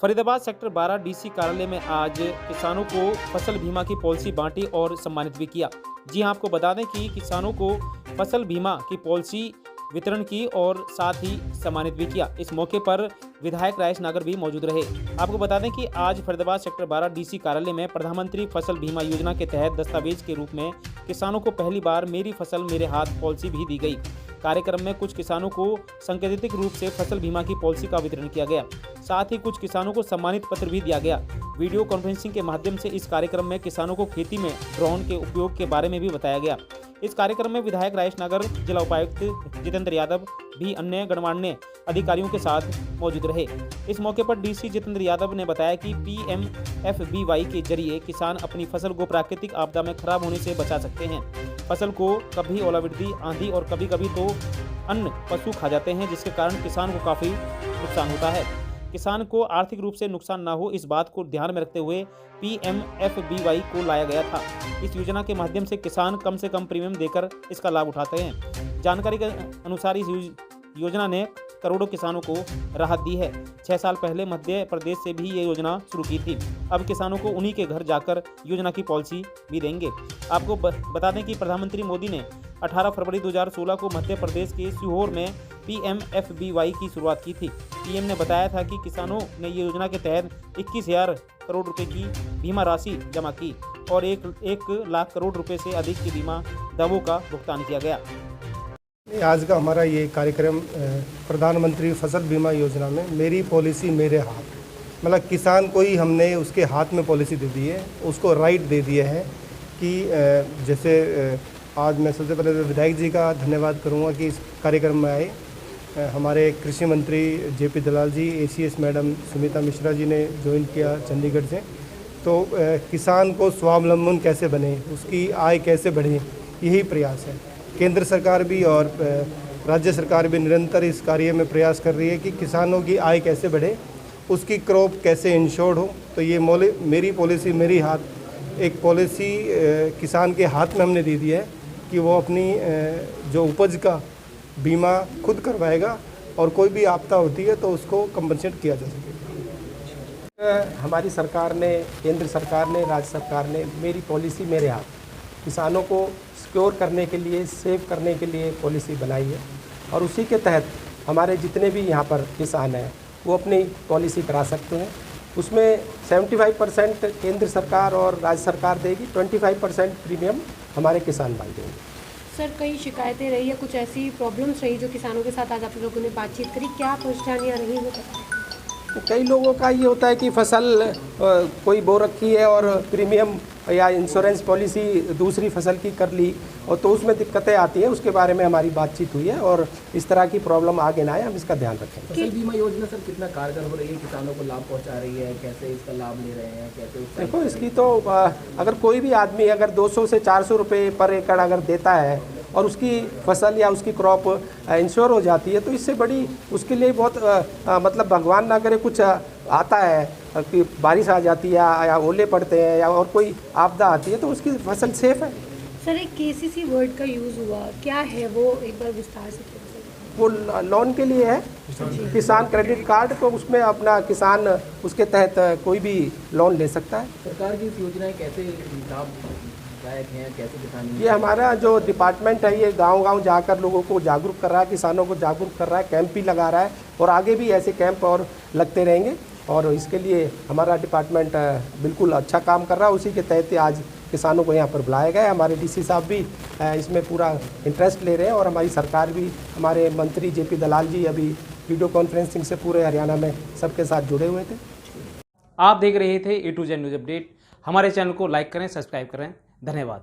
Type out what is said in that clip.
Faridabad sector 12 DC कार्यालय में आज किसानों को फसल बीमा की पॉलिसी बांटी और सम्मानित भी किया। जी हां, आपको बता दें कि किसानों को फसल बीमा की पॉलिसी वितरण की और साथ ही सम्मानित भी किया। इस मौके पर विधायक राजेश नागर भी मौजूद रहे। आपको बता दें कि आज फरीदाबाद सेक्टर 12 डीसी कार्यालय में प्रधानमंत्री फसल बीमा योजना के तहत दस्तावेज के रूप में किसानों को पहली बार मेरी फसल मेरे हाथ पॉलिसी भी दी गई। कार्यक्रम में कुछ किसानों को सांकेतिक रूप से फसल बीमा की पॉलिसी का वितरण किया गया। साथ ही कुछ किसानों को सम्मानित पत्र भी दिया गया। वीडियो कॉन्फ्रेंसिंग के माध्यम से इस कार्यक्रम में किसानों को खेती में ड्रोन के उपयोग के बारे में भी बताया गया। इस कार्यक्रम में विधायक राजेश नागर, जिला उपायुक्त जितेंद्र यादव भी अन्य गणमान्य अधिकारियों के साथ मौजूद रहे। इस मौके पर डीसी जितेंद्र यादव ने बताया कि PMFBY के जरिए किसान अपनी फसल को प्राकृतिक आपदा में खराब होने से बचा सकते हैं। फसल को कभी ओलावृष्टि, आंधी और कभी कभी तो अन्य पशु खा जाते हैं, जिसके कारण किसान को काफ़ी नुकसान होता है। किसान को आर्थिक रूप से नुकसान ना हो, इस बात को ध्यान में रखते हुए PMFBY को लाया गया था। इस योजना के माध्यम से किसान कम से कम प्रीमियम देकर इसका लाभ उठाते हैं। जानकारी के अनुसार इस योजना ने करोड़ों किसानों को राहत दी है। 6 साल पहले मध्य प्रदेश से भी ये योजना शुरू की थी। अब किसानों को उन्हीं के घर जाकर योजना की पॉलिसी भी देंगे। आपको बता दें कि प्रधानमंत्री मोदी ने 18 फरवरी 2016 को मध्य प्रदेश के सीहोर में PMFBY की शुरुआत की थी। पीएम ने बताया था कि किसानों ने ये योजना के तहत 21,000 करोड़ रुपए की बीमा राशि जमा की और 1 लाख करोड़ रुपए से अधिक की बीमा दावों का भुगतान किया गया। आज का हमारा ये कार्यक्रम प्रधानमंत्री फसल बीमा योजना में मेरी पॉलिसी मेरे हाथ, मतलब किसान को ही हमने उसके हाथ में पॉलिसी दे दी है, उसको राइट दे दिया है कि जैसे आज मैं सबसे पहले विधायक जी का धन्यवाद करूंगा कि इस कार्यक्रम में आए। हमारे कृषि मंत्री JP दलाल जी, ACS मैडम सुमिता मिश्रा जी ने ज्वाइन किया चंडीगढ़ से। तो किसान को स्वावलंबन कैसे बने, उसकी आय कैसे बढ़े, यही प्रयास है। केंद्र सरकार भी और राज्य सरकार भी निरंतर इस कार्य में प्रयास कर रही है कि किसानों की आय कैसे बढ़े, उसकी क्रॉप कैसे इंश्योर्ड हो। तो ये मेरी पॉलिसी मेरी हाथ एक पॉलिसी किसान के हाथ में हमने दे दी है कि वो अपनी जो उपज का बीमा खुद करवाएगा और कोई भी आपदा होती है तो उसको कंपनसेट किया जा सकेगा। हमारी सरकार ने, केंद्र सरकार ने, राज्य सरकार ने मेरी पॉलिसी मेरे हाथ, किसानों को सिक्योर करने के लिए, सेव करने के लिए पॉलिसी बनाई है और उसी के तहत हमारे जितने भी यहाँ पर किसान हैं वो अपनी पॉलिसी करा सकते हैं। उसमें 75% केंद्र सरकार और राज्य सरकार देगी, 25% प्रीमियम हमारे किसान भाई देंगे। सर, कई शिकायतें रही है, कुछ ऐसी प्रॉब्लम्स रही जो किसानों के साथ आज आप लोगों ने बातचीत करी, क्या परेशानियाँ रही वो? कई लोगों का ये होता है कि फसल कोई बो रखी है और प्रीमियम या इंश्योरेंस पॉलिसी दूसरी फसल की कर ली और तो उसमें दिक्कतें आती हैं। उसके बारे में हमारी बातचीत हुई है और इस तरह की प्रॉब्लम आगे ना आए, हम इसका ध्यान रखेंगे। फसल बीमा योजना सर कितना कारगर हो रही है, किसानों को लाभ पहुंचा रही है, कैसे इसका लाभ ले रहे हैं, कैसे? देखो, इसकी तो अगर कोई भी आदमी अगर 200 से 400 रुपये पर एकड़ अगर देता है और उसकी फसल या उसकी क्रॉप इंश्योर हो जाती है तो इससे बड़ी उसके लिए बहुत मतलब भगवान ना करे कुछ आता है कि बारिश आ जाती है या ओले पड़ते हैं या और कोई आपदा आती है तो उसकी फसल सेफ है। सर, एक KCC वर्ड का यूज़ हुआ, क्या है वो, एक बार विस्तार से? वो लोन के लिए है, किसान क्रेडिट कार्ड, तो उसमें अपना किसान उसके तहत कोई भी लोन ले सकता है। सरकार की इस योजनाएं कैसे लाभदायक हैं, कैसे किसान? ये हमारा जो डिपार्टमेंट है ये गांव-गांव जाकर लोगों को जागरूक कर रहा है, किसानों को जागरूक कर रहा है, कैंप भी लगा रहा है और आगे भी ऐसे कैंप और लगते रहेंगे और इसके लिए हमारा डिपार्टमेंट बिल्कुल अच्छा काम कर रहा है। उसी के तहत आज किसानों को यहाँ पर बुलाया गया है। हमारे DC साहब भी इसमें पूरा इंटरेस्ट ले रहे हैं और हमारी सरकार भी, हमारे मंत्री JP दलाल जी अभी वीडियो कॉन्फ्रेंसिंग से पूरे हरियाणा में सबके साथ जुड़े हुए थे। आप देख रहे थे A to Z news update. हमारे चैनल को लाइक करें, सब्सक्राइब करें। धन्यवाद।